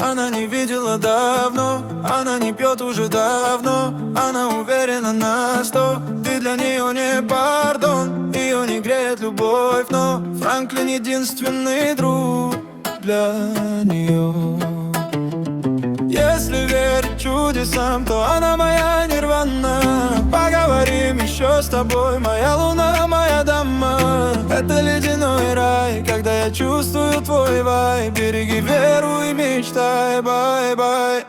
Она не видела давно, она не пьет уже давно. Она уверена на 100, ты для нее не пардон. Ее не греет любовь, но Франклин единственный друг для нее. Если верить чудесам, то она моя нирвана. Поговорим еще с тобой, моя луна, моя дама. Это ледяной рай, когда я чувствую твой вайб. Береги веру и мечтай, бай-бай.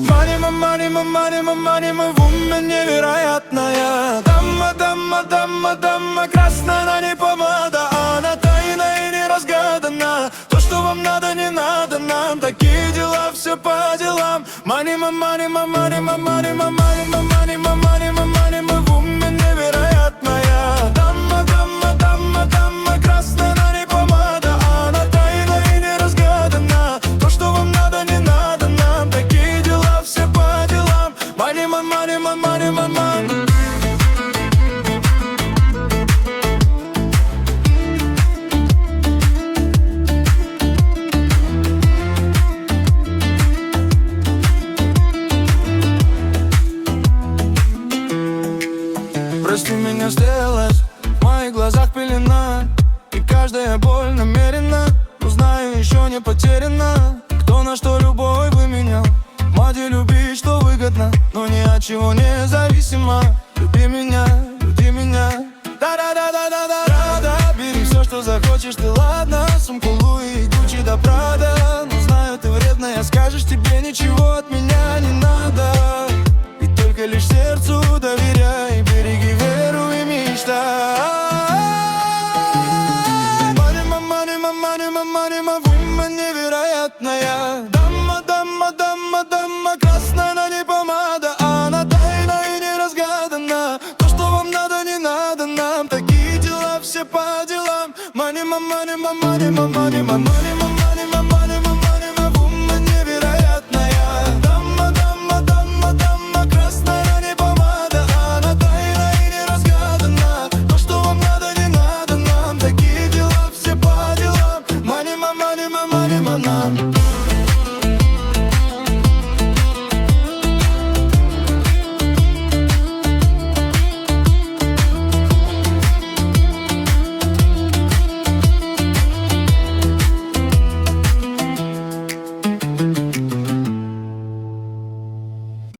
Манима, манима, манима, манима, в уме невероятная. Дама, дама, дама, дама, красная, она не помада. Она тайна и неразгадана. То, что вам надо, не надо нам. Такие дела, все по делам. Манима, манима, манима, манима, манима, манима, манима, манима, в уме невероятная. Дама, дама, дама, дама, красная, она не помада. Она тайна и неразгадана. То, что вам надо, не надо нам. Такие дела, все по делам. Манима, манима, манима, манима. Прости меня, сделалась в моих глазах пелена. И каждая боль намерена, но знаю, еще не потеряна. Кто на что любовь выменял. Моде любить, что выгодно, но ни от чего не зависимо. Люби меня, люби меня. Да-да-да-да-да-да. Рада, бери все, что захочешь, ты ладно. Сумку Луи, Гуччи да Прада. Но знаю, ты вредная, скажешь, тебе ничего от меня не надо. И только лишь сердцу доверяй. Береги веру и мечтай. Манима, манима, манима, манима, в уме невероятная. Дама, дама, дама, дама, красная, она не помада. Она тайна и неразгадана. То, что вам надо, не надо нам. Такие дела, все по делам. Манима, манима, манима, манима, манима.